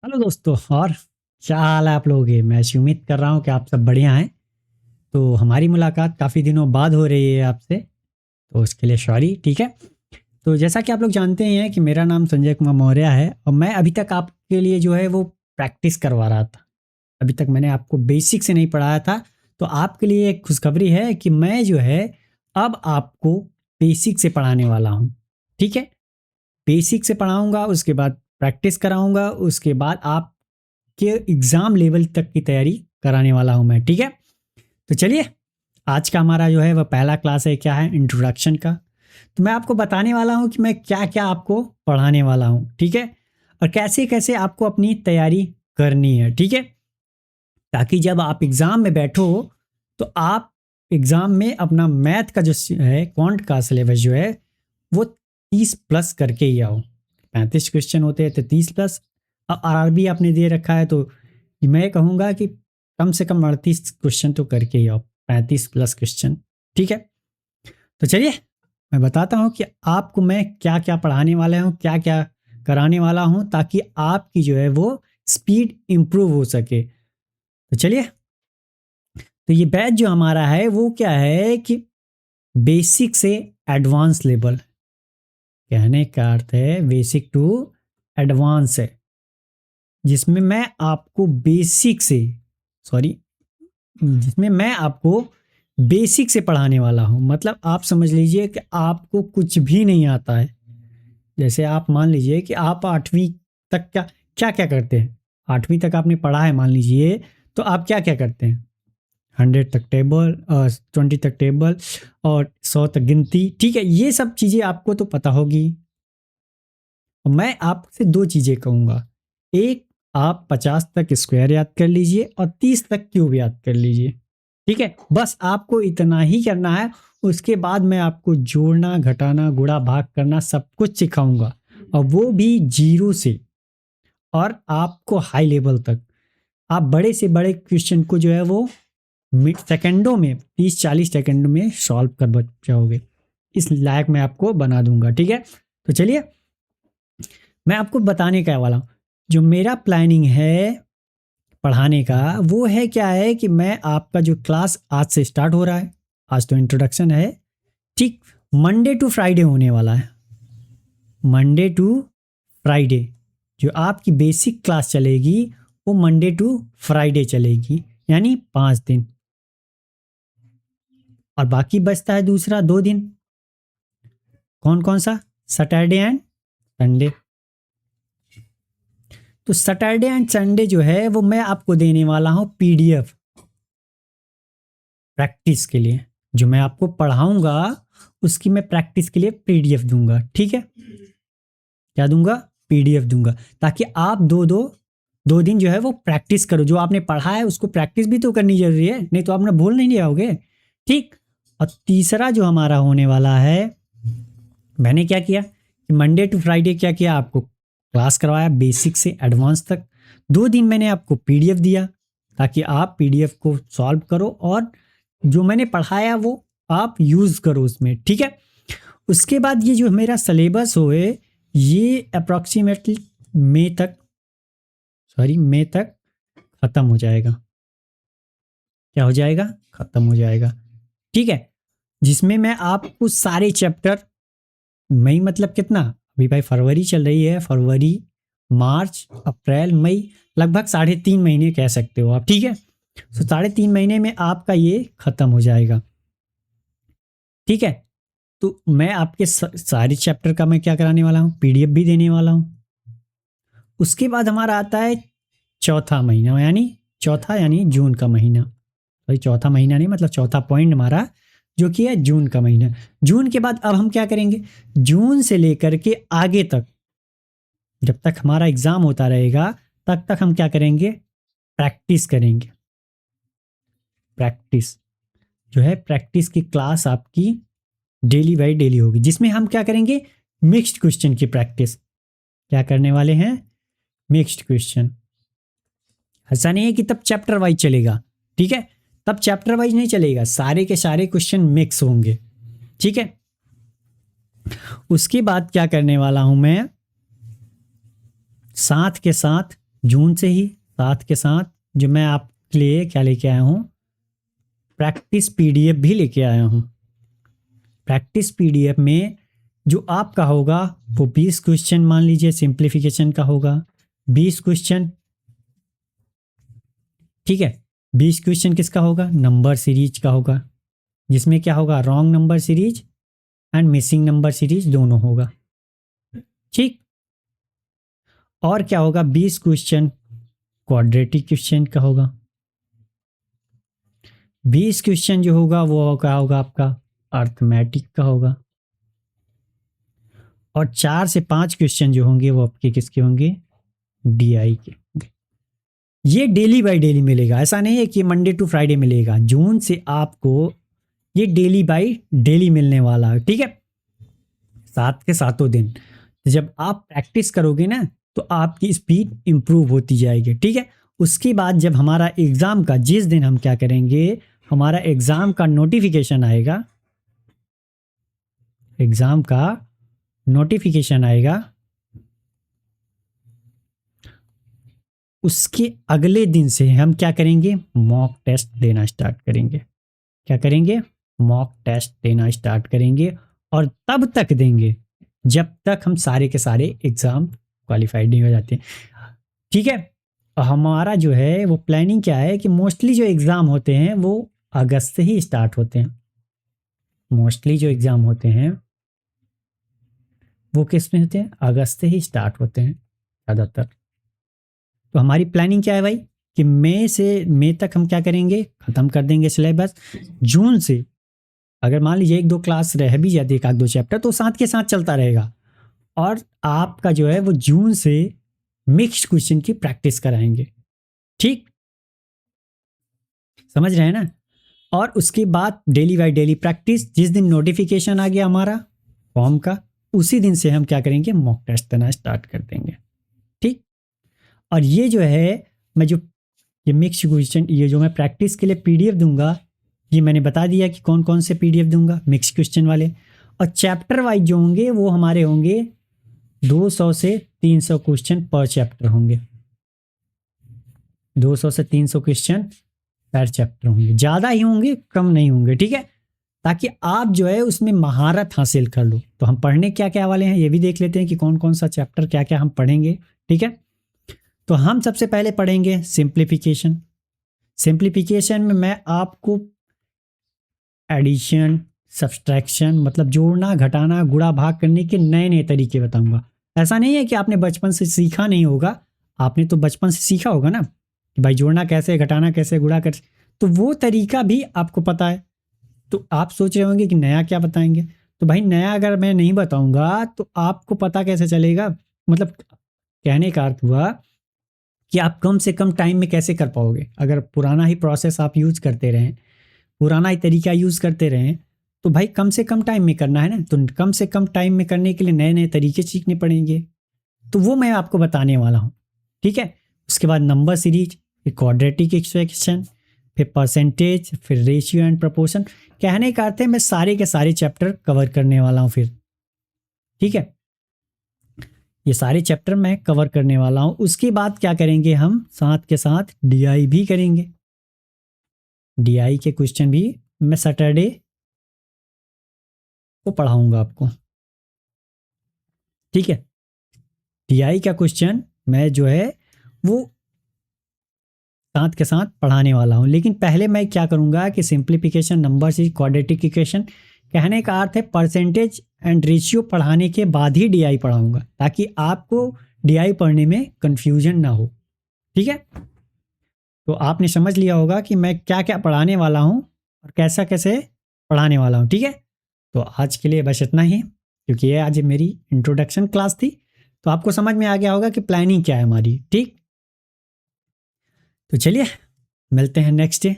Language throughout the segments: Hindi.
हेलो दोस्तों। और क्या हाल है आप लोगों के। मैं ऐसी उम्मीद कर रहा हूँ कि आप सब बढ़िया हैं। तो हमारी मुलाकात काफ़ी दिनों बाद हो रही है आपसे, तो उसके लिए सॉरी। ठीक है। तो जैसा कि आप लोग जानते ही हैं कि मेरा नाम संजय कुमार मौर्य है और मैं अभी तक आपके लिए जो है वो प्रैक्टिस करवा रहा था। अभी तक मैंने आपको बेसिक से नहीं पढ़ाया था। तो आपके लिए एक खुशखबरी है कि मैं जो है अब आपको बेसिक से पढ़ाने वाला हूँ। ठीक है। बेसिक से पढ़ाऊंगा, उसके बाद प्रैक्टिस कराऊंगा, उसके बाद आप के एग्जाम लेवल तक की तैयारी कराने वाला हूं मैं। ठीक है। तो चलिए, आज का हमारा जो है वह पहला क्लास है, क्या है, इंट्रोडक्शन का। तो मैं आपको बताने वाला हूं कि मैं क्या क्या आपको पढ़ाने वाला हूं। ठीक है। और कैसे कैसे आपको अपनी तैयारी करनी है। ठीक है। ताकि जब आप एग्जाम में बैठो तो आप एग्जाम में अपना मैथ का जो है, क्वांट का सिलेबस जो है वो 30+ करके ही आओ। 35 क्वेश्चन होते हैं तो 30+। अब आरआरबी आपने दे रखा है तो मैं कहूँगा कि कम से कम 38 क्वेश्चन तो करके ही आओ, 35+ क्वेश्चन। ठीक है। तो चलिए, मैं बताता हूँ कि आपको मैं क्या क्या पढ़ाने वाला हूँ, क्या क्या कराने वाला हूँ, ताकि आपकी जो है वो स्पीड इम्प्रूव हो सके। तो चलिए, तो ये बैच जो हमारा है वो क्या है कि बेसिक से एडवांस लेवल, कहने का अर्थ है बेसिक टू एडवांस है, जिसमें मैं आपको बेसिक से, सॉरी, जिसमें मैं आपको बेसिक से पढ़ाने वाला हूं। मतलब आप समझ लीजिए कि आपको कुछ भी नहीं आता है। जैसे आप मान लीजिए कि आप 8वीं तक क्या क्या क्या करते हैं। 8वीं तक आपने पढ़ा है मान लीजिए, तो आप क्या क्या करते हैं। 100 तक टेबल, 20 तक टेबल और 100 तक गिनती। ठीक है, ये सब चीज़ें आपको तो पता होगी। मैं आपसे दो चीज़ें कहूँगा। एक, आप 50 तक स्क्वायर याद कर लीजिए और 30 तक क्यूब याद कर लीजिए। ठीक है, बस आपको इतना ही करना है। उसके बाद मैं आपको जोड़ना, घटाना, गुणा, भाग करना सब कुछ सिखाऊंगा, और वो भी जीरो से। और आपको हाई लेवल तक आप बड़े से बड़े क्वेश्चन को जो है वो सेकंडों में, 30-40 सेकंड में सॉल्व कर जाओगे। इस लायक मैं आपको बना दूंगा। ठीक है। तो चलिए, मैं आपको बताने का वाला हूँ। जो मेरा प्लानिंग है पढ़ाने का, वो है क्या है कि मैं आपका जो क्लास आज से स्टार्ट हो रहा है, आज तो इंट्रोडक्शन है, ठीक, मंडे टू फ्राइडे होने वाला है। मंडे टू फ्राइडे जो आपकी बेसिक क्लास चलेगी वो मंडे टू फ्राइडे चलेगी, यानी 5 दिन। और बाकी बचता है दूसरा 2 दिन। कौन कौन सा? Saturday and Sunday. तो सैटरडे एंड संडे जो है वो मैं आपको देने वाला हूं पीडीएफ प्रैक्टिस के लिए। जो मैं आपको पढ़ाऊंगा उसकी मैं प्रैक्टिस के लिए पीडीएफ दूंगा। ठीक है। क्या दूंगा? पीडीएफ दूंगा, ताकि आप दो दिन जो है वो प्रैक्टिस करो। जो आपने पढ़ा है उसको प्रैक्टिस भी तो करनी जरूरी है, नहीं तो आप ना भूल नहीं जाओगे। ठीक। और तीसरा जो हमारा होने वाला है, मैंने क्या किया कि मंडे टू फ्राइडे क्या किया, आपको क्लास करवाया बेसिक से एडवांस तक। 2 दिन मैंने आपको पीडीएफ दिया ताकि आप पीडीएफ को सॉल्व करो और जो मैंने पढ़ाया वो आप यूज करो उसमें। ठीक है। उसके बाद ये जो मेरा सिलेबस होए, ये अप्रोक्सीमेटली मई तक खत्म हो जाएगा। क्या हो जाएगा? खत्म हो जाएगा। ठीक है। जिसमें मैं आपको सारे चैप्टर, मई मतलब कितना, अभी भाई फरवरी चल रही है, फरवरी, मार्च, अप्रैल, मई, लगभग 3.5 महीने कह सकते हो आप। ठीक है। तो 3.5 महीने में आपका ये खत्म हो जाएगा। ठीक है। तो मैं आपके सारे चैप्टर का मैं क्या कराने वाला हूँ, पीडीएफ भी देने वाला हूँ। उसके बाद हमारा आता है चौथा महीना, यानी जून का महीना। सॉरी, चौथा महीना नहीं, मतलब चौथा पॉइंट हमारा जो कि है जून का महीना। जून के बाद अब हम क्या करेंगे, जून से लेकर के आगे तक, जब तक हमारा एग्जाम होता रहेगा तब तक हम क्या करेंगे, प्रैक्टिस करेंगे। प्रैक्टिस जो है, प्रैक्टिस की क्लास आपकी डेली बाई डेली होगी, जिसमें हम क्या करेंगे, मिक्स्ड क्वेश्चन की प्रैक्टिस। क्या करने वाले हैं? Mixed question. ऐसा नहीं है कि तब चैप्टर वाइज चलेगा। ठीक है। तब चैप्टर वाइज नहीं चलेगा, सारे के सारे क्वेश्चन मिक्स होंगे। ठीक है। उसके बाद क्या करने वाला हूं मैं, साथ के साथ जून से ही साथ के साथ जो मैं आपके लिए क्या लेके आया हूँ, प्रैक्टिस पीडीएफ भी लेके आया हूँ। प्रैक्टिस पीडीएफ में जो आपका होगा वो 20 क्वेश्चन मान लीजिए सिंप्लीफिकेशन का होगा, 20 क्वेश्चन, ठीक है। 20 क्वेश्चन किसका होगा, नंबर सीरीज का होगा, जिसमें क्या होगा, wrong number series and missing number series दोनों होगा, ठीक। और क्या होगा, 20 क्वेश्चन क्वाड्रेटिक क्वेश्चन का होगा, 20 क्वेश्चन जो होगा वो क्या होगा आपका अर्थमेटिक का होगा, और 4 से 5 क्वेश्चन जो होंगे वो आपके किसके होंगे, डीआई के होंगे। ये डेली बाय डेली मिलेगा, ऐसा नहीं है कि मंडे टू फ्राइडे मिलेगा। जून से आपको ये डेली बाय डेली मिलने वाला है, ठीक है, 7 के 7 दिन। जब आप प्रैक्टिस करोगे ना तो आपकी स्पीड इंप्रूव होती जाएगी, ठीक है। उसके बाद जब हमारा एग्जाम का, जिस दिन हम क्या करेंगे, हमारा एग्जाम का नोटिफिकेशन आएगा, एग्जाम का नोटिफिकेशन आएगा, उसके अगले दिन से हम क्या करेंगे, मॉक टेस्ट देना स्टार्ट करेंगे। क्या करेंगे, मॉक टेस्ट देना स्टार्ट करेंगे, और तब तक देंगे जब तक हम सारे के सारे एग्जाम क्वालिफाइड नहीं हो जाते, ठीक है। और हमारा जो है वो प्लानिंग क्या है कि मोस्टली जो एग्जाम होते हैं वो अगस्त से ही स्टार्ट होते हैं। मोस्टली जो एग्जाम होते हैं वो किस में होते हैं, अगस्त से ही स्टार्ट होते हैं ज़्यादातर। तो हमारी प्लानिंग क्या है भाई कि मई तक हम क्या करेंगे, खत्म कर देंगे सिलेबस। जून से अगर मान लीजिए 1-2 क्लास रह भी जाती है, 1-2 चैप्टर, तो साथ के साथ चलता रहेगा। और आपका जो है वो जून से मिक्स्ड क्वेश्चन की प्रैक्टिस कराएंगे, ठीक, समझ रहे हैं ना। और उसके बाद डेली बाय डेली प्रैक्टिस, जिस दिन नोटिफिकेशन आ गया हमारा फॉर्म का, उसी दिन से हम क्या करेंगे, मॉक टेस्ट देना स्टार्ट कर देंगे, ठीक। और ये जो है मैं जो ये मिक्स्ड क्वेश्चन, ये जो मैं प्रैक्टिस के लिए पीडीएफ दूंगा, ये मैंने बता दिया कि कौन कौन से पीडीएफ दूंगा, मिक्स्ड क्वेश्चन वाले। और चैप्टर वाइज जो होंगे वो हमारे होंगे 200 से 300 क्वेश्चन पर चैप्टर होंगे, 200 से 300 क्वेश्चन पर चैप्टर होंगे, ज़्यादा ही होंगे, कम नहीं होंगे, ठीक है, ताकि आप जो है उसमें महारत हासिल कर लो। तो हम पढ़ने क्या क्या वाले हैं ये भी देख लेते हैं कि कौन कौन सा चैप्टर क्या क्या हम पढ़ेंगे, ठीक है। तो हम सबसे पहले पढ़ेंगे सिंप्लीफिकेशन। सिंप्लीफिकेशन में मैं आपको एडिशन, सब्सट्रैक्शन, मतलब जोड़ना, घटाना, गुणा, भाग करने के नए नए तरीके बताऊंगा। ऐसा नहीं है कि आपने बचपन से सीखा नहीं होगा, आपने तो बचपन से सीखा होगा ना कि भाई जोड़ना कैसे, घटाना कैसे, गुणा कैसे, तो वो तरीका भी आपको पता है। तो आप सोच रहे होंगे कि नया क्या बताएंगे, तो भाई नया अगर मैं नहीं बताऊंगा तो आपको पता कैसे चलेगा, मतलब कहने का अर्थ हुआ कि आप कम से कम टाइम में कैसे कर पाओगे। अगर पुराना ही प्रोसेस आप यूज करते रहें, पुराना ही तरीका यूज करते रहें, तो भाई कम से कम टाइम में करना है ना, तो कम से कम टाइम में करने के लिए नए नए तरीके सीखने पड़ेंगे, तो वो मैं आपको बताने वाला हूँ, ठीक है। उसके बाद नंबर सीरीज, फिर क्वाड्रेटिक इक्वेशन, फिर परसेंटेज, फिर रेशियो एंड प्रोपोर्शन। कहने का अर्थ है मैं सारे के सारे चैप्टर कवर करने वाला हूँ फिर, ठीक है, ये सारे चैप्टर मैं कवर करने वाला हूँ। उसके बाद क्या करेंगे, हम साथ के साथ डीआई भी करेंगे। डीआई के क्वेश्चन भी मैं सैटरडे को पढ़ाऊंगा आपको, ठीक है। डीआई का क्वेश्चन मैं जो है वो साथ के साथ पढ़ाने वाला हूं, लेकिन पहले मैं क्या करूंगा कि simplification, number series, quadratic equation, कहने का अर्थ है परसेंटेज एंड रेशियो पढ़ाने के बाद ही डीआई पढ़ाऊंगा, ताकि आपको डीआई पढ़ने में कंफ्यूजन ना हो, ठीक है। तो आपने समझ लिया होगा कि मैं क्या क्या पढ़ाने वाला हूं और कैसा कैसे पढ़ाने वाला हूं, ठीक है। तो आज के लिए बस इतना ही, क्योंकि ये आज मेरी इंट्रोडक्शन क्लास थी, तो आपको समझ में आ गया होगा कि प्लानिंग क्या है हमारी, ठीक। तो चलिए मिलते हैं नेक्स्ट डे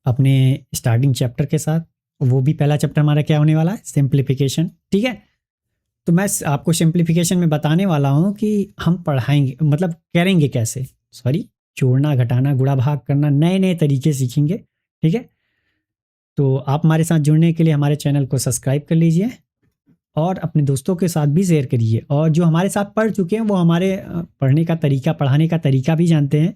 अपने स्टार्टिंग चैप्टर के साथ। वो भी पहला चैप्टर हमारा क्या होने वाला है, सिंप्लीफिकेशन, ठीक है। तो मैं आपको सिंप्लीफिकेशन में बताने वाला हूँ कि हम पढ़ाएंगे, मतलब करेंगे कैसे, जोड़ना, घटाना, गुणा, भाग करना, नए नए तरीके सीखेंगे, ठीक है। तो आप हमारे साथ जुड़ने के लिए हमारे चैनल को सब्सक्राइब कर लीजिए और अपने दोस्तों के साथ भी शेयर करिए। और जो हमारे साथ पढ़ चुके हैं वो हमारे पढ़ने का तरीका, पढ़ाने का तरीका भी जानते हैं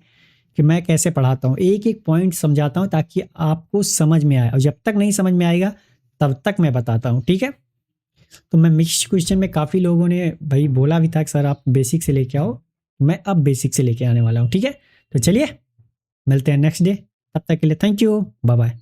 कि मैं कैसे पढ़ाता हूँ, एक एक पॉइंट समझाता हूँ ताकि आपको समझ में आए, और जब तक नहीं समझ में आएगा तब तक मैं बताता हूँ, ठीक है। तो मैं मिक्स्ड क्वेश्चन में काफ़ी लोगों ने भाई बोला भी था कि सर आप बेसिक से लेके आओ, मैं अब बेसिक से लेके आने वाला हूँ, ठीक है। तो चलिए मिलते हैं नेक्स्ट डे, तब तक के लिए थैंक यू, बाय बाय।